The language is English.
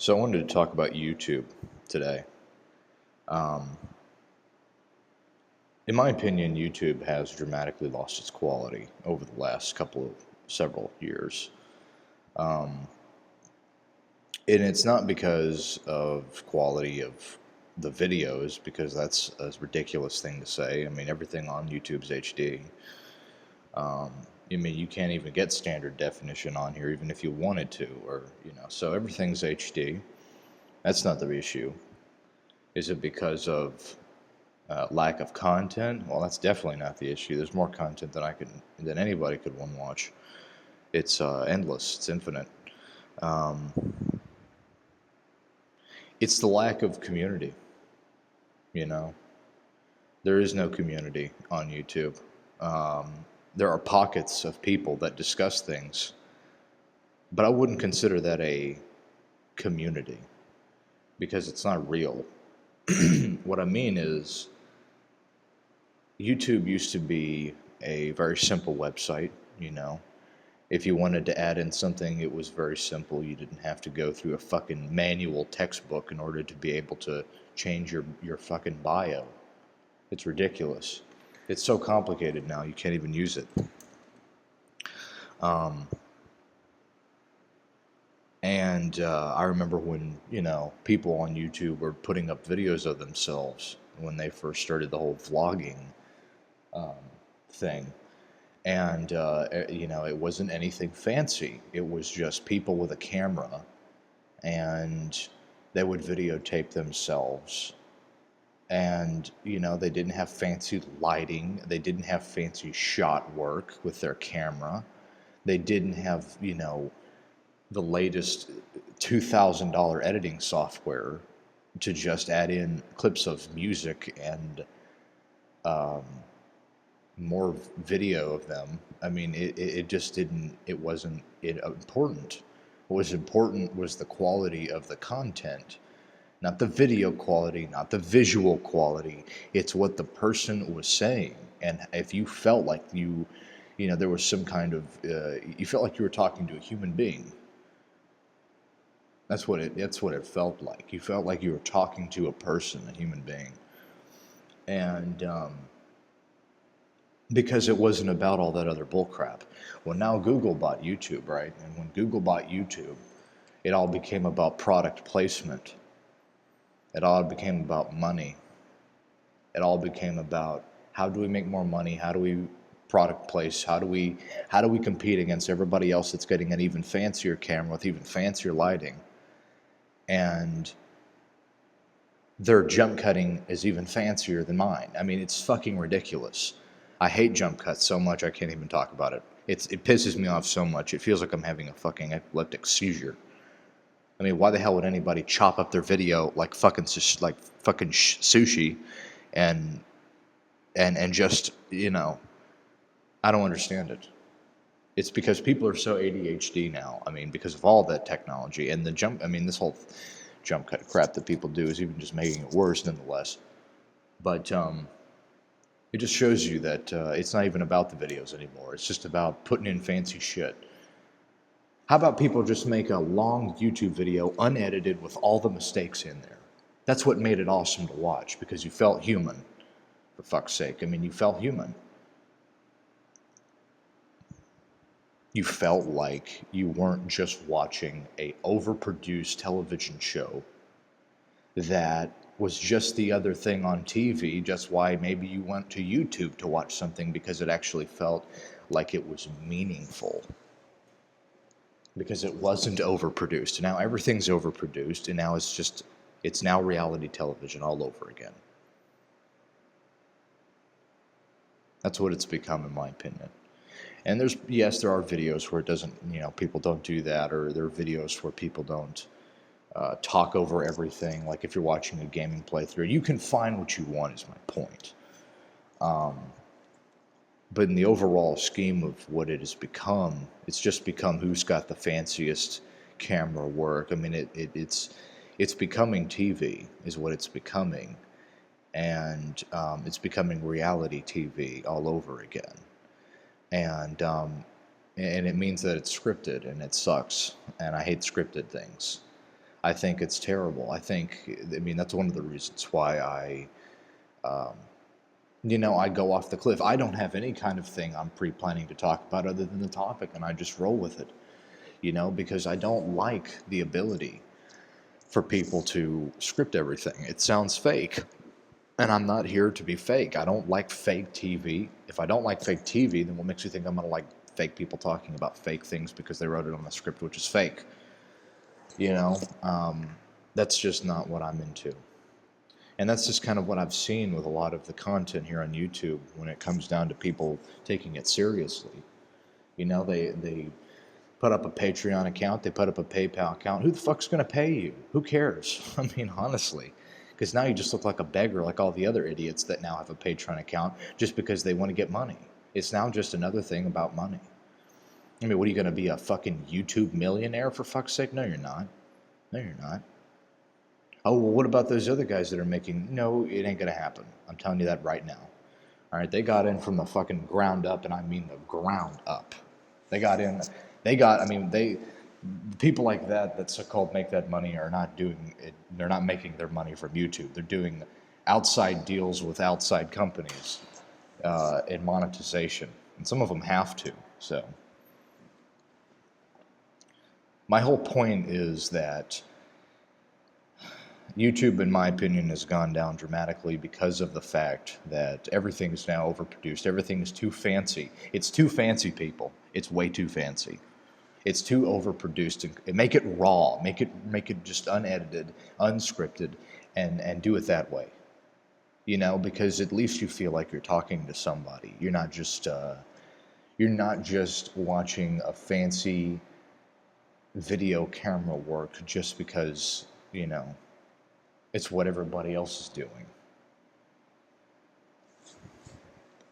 So I wanted to talk about YouTube today. Um, in my opinion, YouTube has dramatically lost its quality over the last several years. Um, and it's not because of quality of the videos, because that's a ridiculous thing to say. I mean, everything on YouTube's HD. Um, I mean, you can't even get standard definition on here, even if you wanted to, so everything's HD. That's not the issue. Is it because of lack of content? Well, that's definitely not the issue. There's more content than anybody could want to watch. It's endless. It's infinite. Um, it's the lack of community. You know, there is no community on YouTube. Um, there are pockets of people that discuss things, but I wouldn't consider that a community because it's not real. What I mean is, YouTube used to be a very simple website, you know. If you wanted to add in something, it was very simple. You didn't have to go through a fucking manual textbook in order to be able to change your fucking bio. It's ridiculous. It's so complicated now, you can't even use it. Um, and I remember when, people on YouTube were putting up videos of themselves when they first started the whole vlogging um, thing. And, it wasn't anything fancy. It was just people with a camera, and they would videotape themselves. And, they didn't have fancy lighting. They didn't have fancy shot work with their camera. They didn't have, the latest $2,000 editing software to just add in clips of music and um, more video of them. I mean, it just didn't, it wasn't important. What was important was the quality of the content, not the video quality, not the visual quality. It's what the person was saying. And if you felt like there was some kind of, you felt like you were talking to a human being. That's what it felt like. You felt like you were talking to a person, a human being. And, because it wasn't about all that other bullcrap. Well, now Google bought YouTube, right? And when Google bought YouTube, it all became about product placement. It all became about money. It all became about how do we make more money? How do we product place? How do we compete against everybody else that's getting an even fancier camera with even fancier lighting? And their jump cutting is even fancier than mine. I mean, it's fucking ridiculous. I hate jump cuts so much I can't even talk about it. It pisses me off so much. It feels like I'm having a fucking epileptic seizure. I mean, why the hell would anybody chop up their video like fucking sushi, and just I don't understand it. It's because people are so ADHD now. I mean, because of all that technology and the jump. I mean, this whole jump cut crap that people do is even just making it worse, nonetheless. But it just shows you that it's not even about the videos anymore. It's just about putting in fancy shit. How about people just make a long YouTube video unedited with all the mistakes in there? That's what made it awesome to watch, because you felt human, for fuck's sake. I mean, you felt human. You felt like you weren't just watching a overproduced television show that was just the other thing on TV, just why maybe you went to YouTube to watch something, because it actually felt like it was meaningful. Because it wasn't overproduced. Now everything's overproduced, and now it's now reality television all over again. That's what it's become, in my opinion. And there are videos where it doesn't, people don't do that, or there are videos where people don't talk over everything. Like if you're watching a gaming playthrough, you can find what you want, is my point. But in the overall scheme of what it has become, it's just become who's got the fanciest camera work. I mean, it's becoming TV, is what it's becoming. And it's becoming reality TV all over again. And it means that it's scripted, and it sucks. And I hate scripted things. I think it's terrible. I mean, that's one of the reasons why I go off the cliff. I don't have any kind of thing I'm pre-planning to talk about other than the topic, and I just roll with it, because I don't like the ability for people to script everything. It sounds fake, and I'm not here to be fake. I don't like fake TV. If I don't like fake TV, then what makes you think I'm going to like fake people talking about fake things because they wrote it on the script, which is fake? You know, that's just not what I'm into. And that's just kind of what I've seen with a lot of the content here on YouTube when it comes down to people taking it seriously. They put up a Patreon account, they put up a PayPal account. Who the fuck's going to pay you? Who cares? I mean, honestly. Because now you just look like a beggar like all the other idiots that now have a Patreon account just because they want to get money. It's now just another thing about money. I mean, what are you going to be, a fucking YouTube millionaire for fuck's sake? No, you're not. No, you're not. Oh, well, what about those other guys that are making... No, it ain't going to happen. I'm telling you that right now. All right, they got in from the fucking ground up, and I mean the ground up. People like that so-called make that money are not doing it. They're not making their money from YouTube. They're doing outside deals with outside companies in monetization. And some of them have to, so... My whole point is that YouTube, in my opinion, has gone down dramatically because of the fact that everything is now overproduced. Everything is too fancy. It's too fancy, people. It's way too fancy. It's too overproduced. And make it raw. Make it just unedited, unscripted, and do it that way. Because at least you feel like you're talking to somebody. You're not just watching a fancy video camera work just because, it's what everybody else is doing.